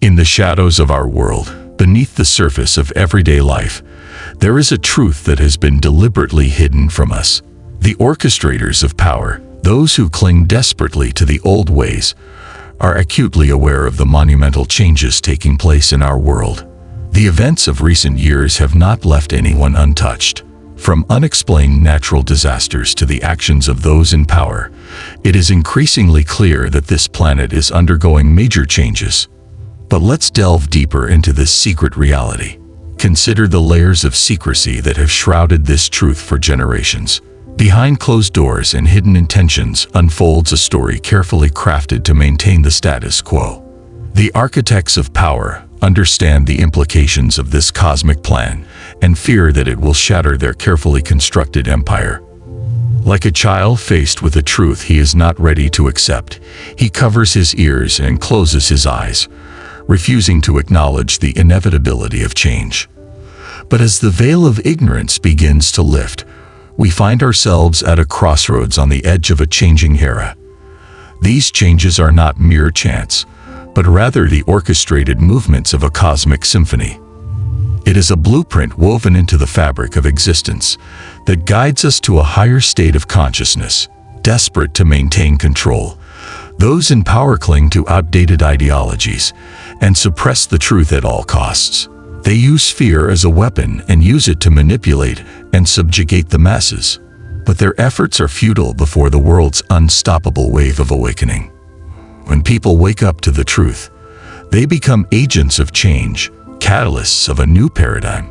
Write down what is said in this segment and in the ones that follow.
In the shadows of our world, beneath the surface of everyday life, there is a truth that has been deliberately hidden from us. The orchestrators of power, those who cling desperately to the old ways, are acutely aware of the monumental changes taking place in our world. The events of recent years have not left anyone untouched. From unexplained natural disasters to the actions of those in power, it is increasingly clear that this planet is undergoing major changes. But let's delve deeper into this secret reality. Consider the layers of secrecy that have shrouded this truth for generations. Behind closed doors and hidden intentions unfolds a story carefully crafted to maintain the status quo. The architects of power understand the implications of this cosmic plan and fear that it will shatter their carefully constructed empire. Like a child faced with a truth he is not ready to accept, he covers his ears and closes his eyes, refusing to acknowledge the inevitability of change. But as the veil of ignorance begins to lift, we find ourselves at a crossroads on the edge of a changing era. These changes are not mere chance, but rather the orchestrated movements of a cosmic symphony. It is a blueprint woven into the fabric of existence that guides us to a higher state of consciousness. Desperate to maintain control, those in power cling to outdated ideologies and suppress the truth at all costs. They use fear as a weapon and use it to manipulate and subjugate the masses. But their efforts are futile before the world's unstoppable wave of awakening. When people wake up to the truth, they become agents of change, catalysts of a new paradigm.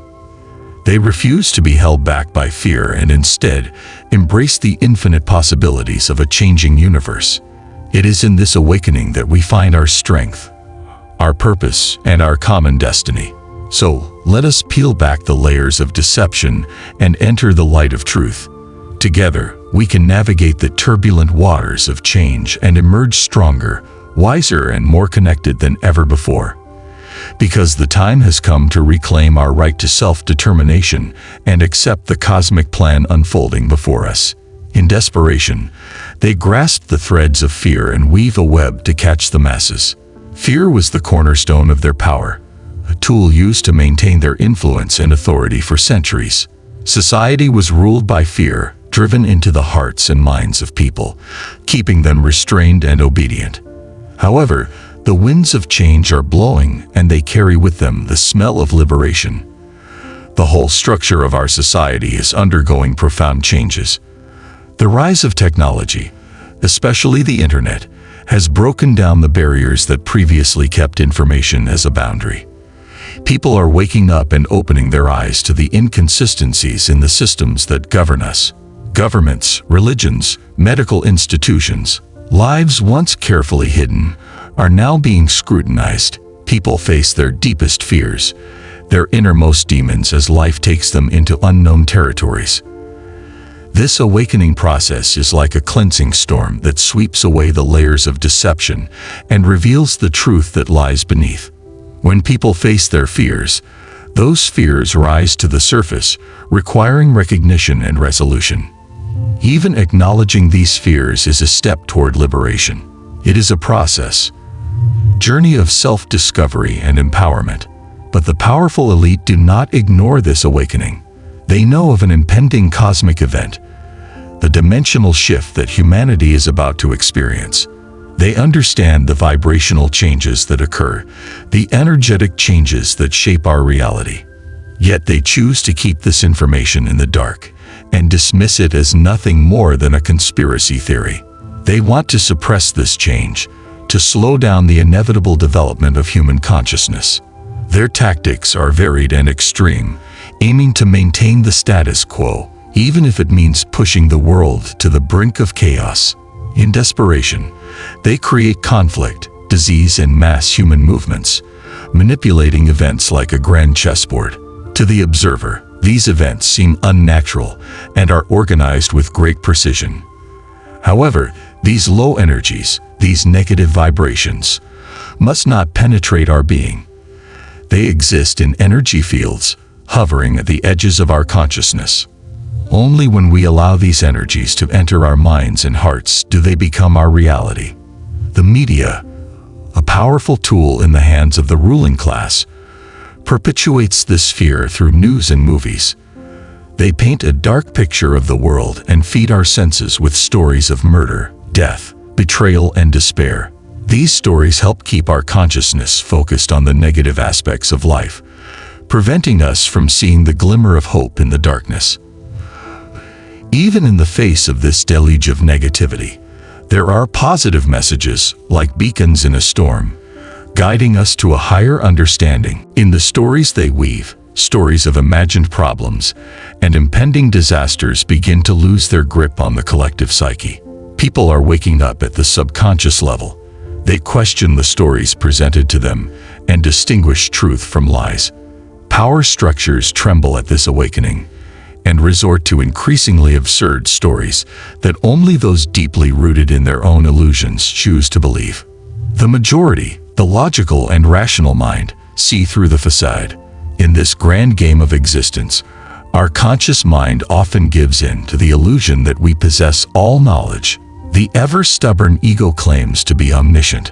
They refuse to be held back by fear and instead embrace the infinite possibilities of a changing universe. It is in this awakening that we find our strength, our purpose, and our common destiny. So, let us peel back the layers of deception and enter the light of truth. Together, we can navigate the turbulent waters of change and emerge stronger, wiser, and more connected than ever before. Because the time has come to reclaim our right to self-determination and accept the cosmic plan unfolding before us. In desperation, they grasped the threads of fear and weave a web to catch the masses. Fear was the cornerstone of their power, a tool used to maintain their influence and authority for centuries. Society was ruled by fear, driven into the hearts and minds of people, keeping them restrained and obedient. However, the winds of change are blowing, and they carry with them the smell of liberation. The whole structure of our society is undergoing profound changes. The rise of technology, especially the internet, has broken down the barriers that previously kept information as a boundary. People are waking up and opening their eyes to the inconsistencies in the systems that govern us. Governments, religions, medical institutions, lives once carefully hidden, are now being scrutinized. People face their deepest fears, their innermost demons, as life takes them into unknown territories. This awakening process is like a cleansing storm that sweeps away the layers of deception and reveals the truth that lies beneath. When people face their fears, those fears rise to the surface, requiring recognition and resolution. Even acknowledging these fears is a step toward liberation. It is a process, journey of self-discovery and empowerment. But the powerful elite do not ignore this awakening. They know of an impending cosmic event, the dimensional shift that humanity is about to experience. They understand the vibrational changes that occur, the energetic changes that shape our reality. Yet they choose to keep this information in the dark and dismiss it as nothing more than a conspiracy theory. They want to suppress this change, to slow down the inevitable development of human consciousness. Their tactics are varied and extreme, aiming to maintain the status quo, even if it means pushing the world to the brink of chaos. In desperation, they create conflict, disease, and mass human movements, manipulating events like a grand chessboard. To the observer, these events seem unnatural and are organized with great precision. However, these low energies, these negative vibrations, must not penetrate our being. They exist in energy fields, hovering at the edges of our consciousness. Only when we allow these energies to enter our minds and hearts do they become our reality. The media, a powerful tool in the hands of the ruling class, perpetuates this fear through news and movies. They paint a dark picture of the world and feed our senses with stories of murder, death, betrayal, and despair. These stories help keep our consciousness focused on the negative aspects of life, preventing us from seeing the glimmer of hope in the darkness. Even in the face of this deluge of negativity, there are positive messages, like beacons in a storm, guiding us to a higher understanding. In the stories they weave, stories of imagined problems and impending disasters begin to lose their grip on the collective psyche. People are waking up at the subconscious level. They question the stories presented to them and distinguish truth from lies. Power structures tremble at this awakening and resort to increasingly absurd stories that only those deeply rooted in their own illusions choose to believe. The majority, the logical and rational mind, see through the facade. In this grand game of existence, our conscious mind often gives in to the illusion that we possess all knowledge. The ever-stubborn ego claims to be omniscient,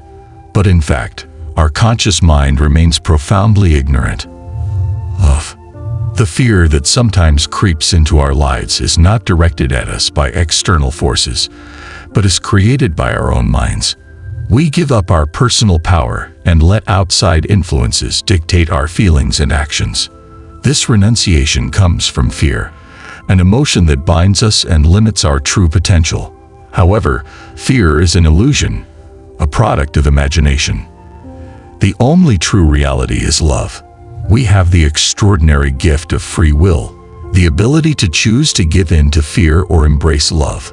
but in fact, our conscious mind remains profoundly ignorant of. The fear that sometimes creeps into our lives is not directed at us by external forces, but is created by our own minds. We give up our personal power and let outside influences dictate our feelings and actions. This renunciation comes from fear, an emotion that binds us and limits our true potential. However, fear is an illusion, a product of imagination. The only true reality is love. We have the extraordinary gift of free will, the ability to choose to give in to fear or embrace love.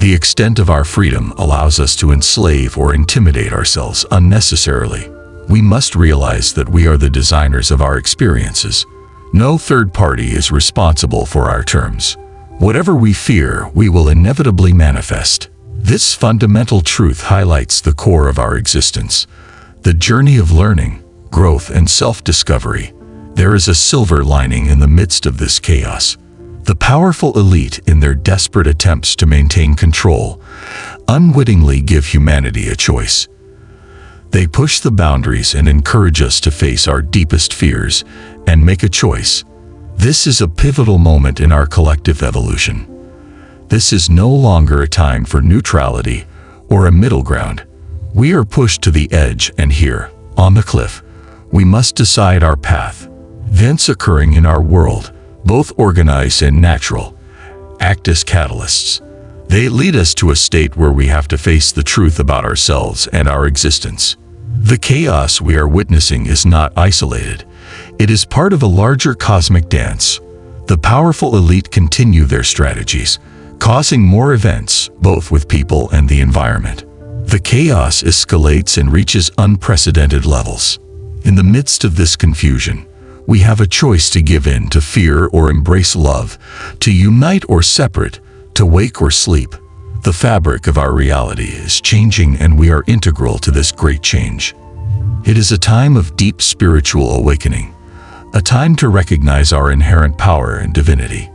The extent of our freedom allows us to enslave or intimidate ourselves unnecessarily. We must realize that we are the designers of our experiences. No third party is responsible for our terms. Whatever we fear, we will inevitably manifest. This fundamental truth highlights the core of our existence, the journey of learning, growth, and self-discovery. There is a silver lining in the midst of this chaos. The powerful elite, in their desperate attempts to maintain control, unwittingly give humanity a choice. They push the boundaries and encourage us to face our deepest fears and make a choice. This is a pivotal moment in our collective evolution. This is no longer a time for neutrality or a middle ground. We are pushed to the edge, and here, on the cliff, we must decide our path. Events occurring in our world, both organized and natural, act as catalysts. They lead us to a state where we have to face the truth about ourselves and our existence. The chaos we are witnessing is not isolated. It is part of a larger cosmic dance. The powerful elite continue their strategies, causing more events, both with people and the environment. The chaos escalates and reaches unprecedented levels. In the midst of this confusion, we have a choice to give in to fear or embrace love, to unite or separate, to wake or sleep. The fabric of our reality is changing, and we are integral to this great change. It is a time of deep spiritual awakening, a time to recognize our inherent power and divinity.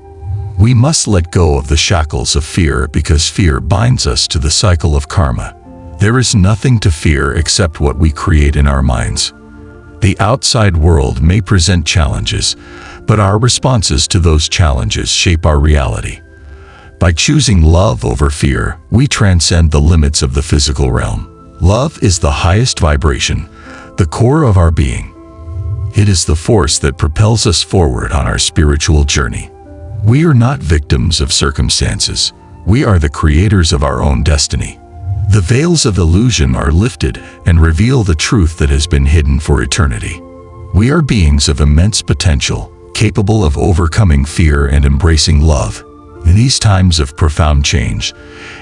We must let go of the shackles of fear, because fear binds us to the cycle of karma. There is nothing to fear except what we create in our minds. The outside world may present challenges, but our responses to those challenges shape our reality. By choosing love over fear, we transcend the limits of the physical realm. Love is the highest vibration, the core of our being. It is the force that propels us forward on our spiritual journey. We are not victims of circumstances. We are the creators of our own destiny. The veils of illusion are lifted and reveal the truth that has been hidden for eternity. We are beings of immense potential, capable of overcoming fear and embracing love. In these times of profound change,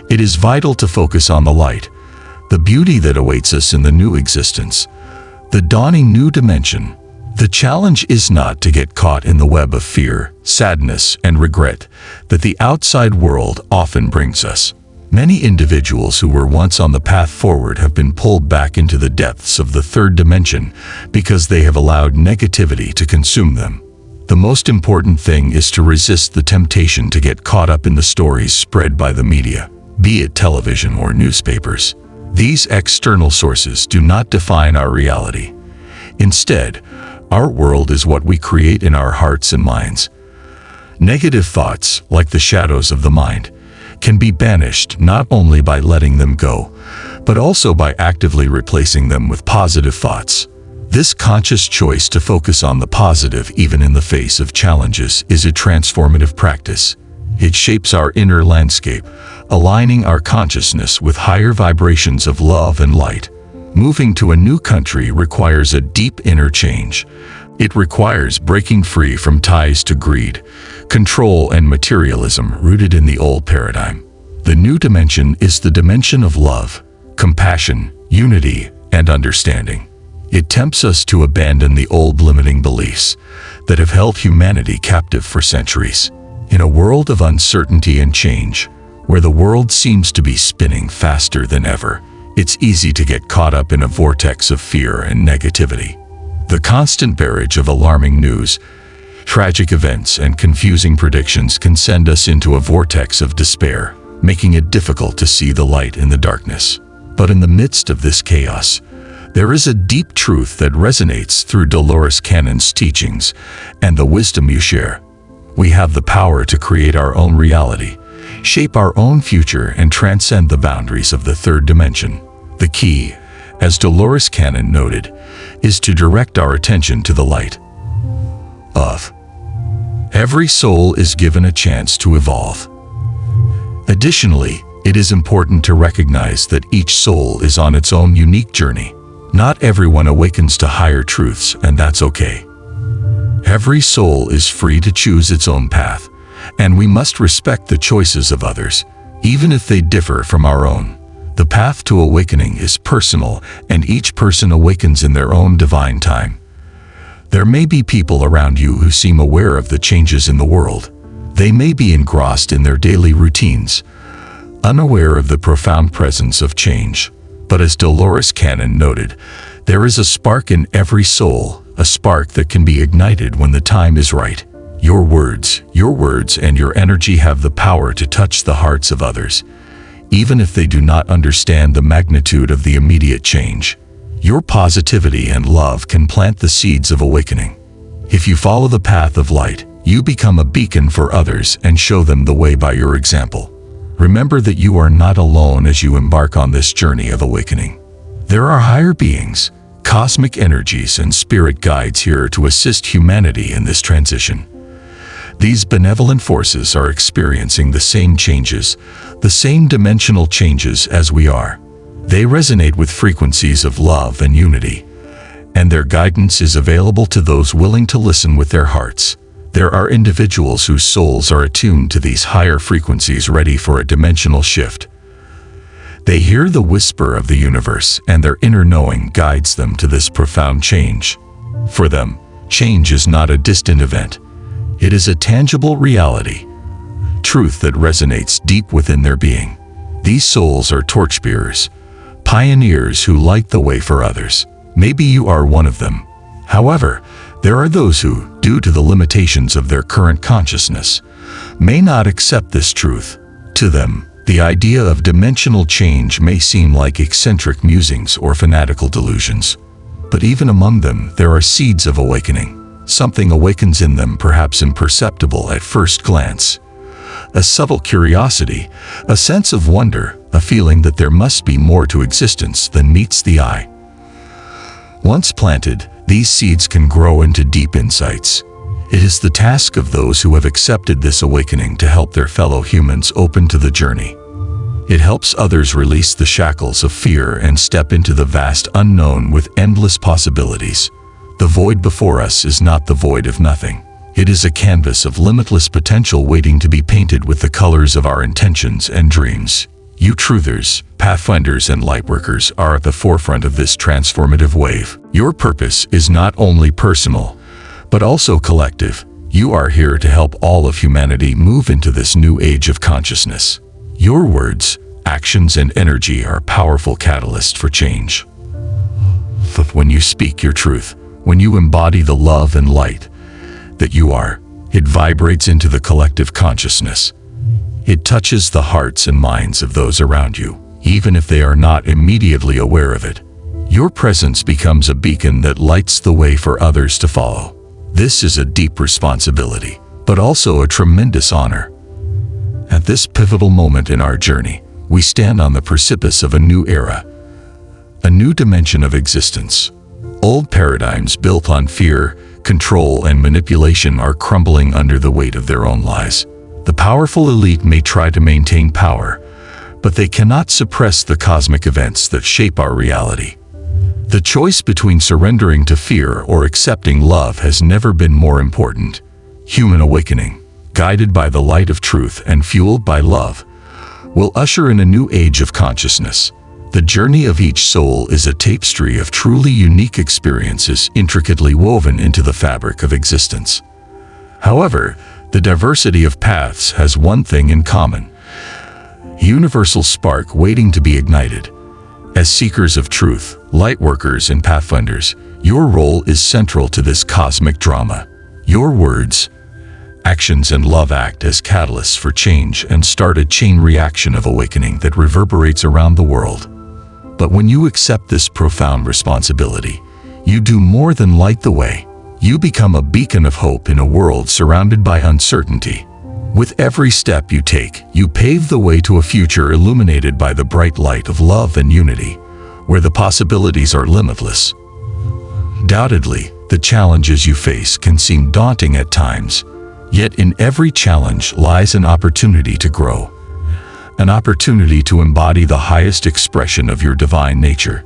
it is vital to focus on the light, the beauty that awaits us in the new existence, the dawning new dimension. The challenge is not to get caught in the web of fear, sadness, and regret that the outside world often brings us. Many individuals who were once on the path forward have been pulled back into the depths of the third dimension because they have allowed negativity to consume them. The most important thing is to resist the temptation to get caught up in the stories spread by the media, be it television or newspapers. These external sources do not define our reality. Instead, our world is what we create in our hearts and minds. Negative thoughts, like the shadows of the mind, can be banished not only by letting them go, but also by actively replacing them with positive thoughts. This conscious choice to focus on the positive even in the face of challenges is a transformative practice. It shapes our inner landscape, aligning our consciousness with higher vibrations of love and light. Moving to a new country requires a deep inner change. It requires breaking free from ties to greed, control, and materialism rooted in the old paradigm. The new dimension is the dimension of love, compassion, unity, and understanding. It tempts us to abandon the old limiting beliefs that have held humanity captive for centuries. In a world of uncertainty and change, where the world seems to be spinning faster than ever, it's easy to get caught up in a vortex of fear and negativity. The constant barrage of alarming news, tragic events, and confusing predictions can send us into a vortex of despair, making it difficult to see the light in the darkness. But in the midst of this chaos, there is a deep truth that resonates through Dolores Cannon's teachings and the wisdom you share. We have the power to create our own reality, shape our own future, and transcend the boundaries of the third dimension. The key, as Dolores Cannon noted, is to direct our attention to the light of. Every soul is given a chance to evolve. Additionally, it is important to recognize that each soul is on its own unique journey. Not everyone awakens to higher truths, and that's okay. Every soul is free to choose its own path, and we must respect the choices of others, even if they differ from our own. The path to awakening is personal, and each person awakens in their own divine time. There may be people around you who seem aware of the changes in the world. They may be engrossed in their daily routines, unaware of the profound presence of change. But as Dolores Cannon noted, there is a spark in every soul, a spark that can be ignited when the time is right. Your words, and your energy have the power to touch the hearts of others, even if they do not understand the magnitude of the immediate change. Your positivity and love can plant the seeds of awakening. If you follow the path of light, you become a beacon for others and show them the way by your example. Remember that you are not alone as you embark on this journey of awakening. There are higher beings, cosmic energies, and spirit guides here to assist humanity in this transition. These benevolent forces are experiencing the same changes, the same dimensional changes as we are. They resonate with frequencies of love and unity, and their guidance is available to those willing to listen with their hearts. There are individuals whose souls are attuned to these higher frequencies, ready for a dimensional shift. They hear the whisper of the universe, and their inner knowing guides them to this profound change. For them, change is not a distant event. It is a tangible reality, truth that resonates deep within their being. These souls are torchbearers, pioneers who light the way for others. Maybe you are one of them. However, there are those who, due to the limitations of their current consciousness, may not accept this truth. To them, the idea of dimensional change may seem like eccentric musings or fanatical delusions. But even among them, there are seeds of awakening. Something awakens in them, perhaps imperceptible at first glance. A subtle curiosity, a sense of wonder, a feeling that there must be more to existence than meets the eye. Once planted, these seeds can grow into deep insights. It is the task of those who have accepted this awakening to help their fellow humans open to the journey. It helps others release the shackles of fear and step into the vast unknown with endless possibilities. The void before us is not the void of nothing. It is a canvas of limitless potential waiting to be painted with the colors of our intentions and dreams. You truthers, pathfinders, and lightworkers are at the forefront of this transformative wave. Your purpose is not only personal, but also collective. You are here to help all of humanity move into this new age of consciousness. Your words, actions, and energy are powerful catalysts for change. When you speak your truth, when you embody the love and light that you are, it vibrates into the collective consciousness. It touches the hearts and minds of those around you. even if they are not immediately aware of it. Your presence becomes a beacon that lights the way for others to follow. This is a deep responsibility, but also a tremendous honor. At this pivotal moment in our journey, we stand on the precipice of a new era, a new dimension of existence. Old paradigms built on fear, control, and manipulation are crumbling under the weight of their own lies. The powerful elite may try to maintain power, but they cannot suppress the cosmic events that shape our reality. The choice between surrendering to fear or accepting love has never been more important. Human awakening, guided by the light of truth and fueled by love, will usher in a new age of consciousness. The journey of each soul is a tapestry of truly unique experiences intricately woven into the fabric of existence. However, the diversity of paths has one thing in common: a universal spark waiting to be ignited. As seekers of truth, lightworkers, and pathfinders, your role is central to this cosmic drama. Your words, actions, and love act as catalysts for change and start a chain reaction of awakening that reverberates around the world. But when you accept this profound responsibility, you do more than light the way. You become a beacon of hope in a world surrounded by uncertainty. With every step you take, you pave the way to a future illuminated by the bright light of love and unity, where the possibilities are limitless. Undoubtedly, the challenges you face can seem daunting at times, yet in every challenge lies an opportunity to grow, an opportunity to embody the highest expression of your divine nature.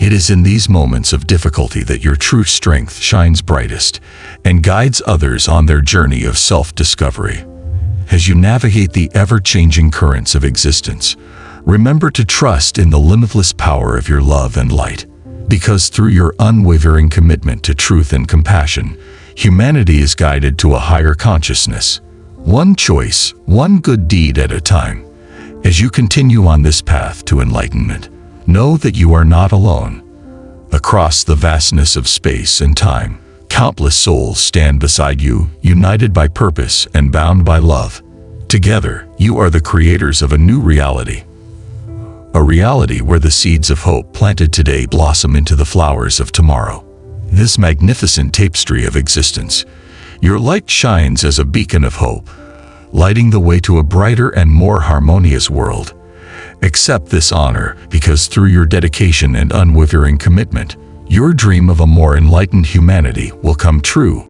It is in these moments of difficulty that your true strength shines brightest and guides others on their journey of self-discovery. As you navigate the ever-changing currents of existence, remember to trust in the limitless power of your love and light, because through your unwavering commitment to truth and compassion, humanity is guided to a higher consciousness, one choice, one good deed at a time. As you continue on this path to enlightenment, know that you are not alone. Across the vastness of space and time, countless souls stand beside you, united by purpose and bound by love. Together, you are the creators of a new reality. A reality where the seeds of hope planted today blossom into the flowers of tomorrow. This magnificent tapestry of existence, your light shines as a beacon of hope, lighting the way to a brighter and more harmonious world. Accept this honor, because through your dedication and unwavering commitment, your dream of a more enlightened humanity will come true.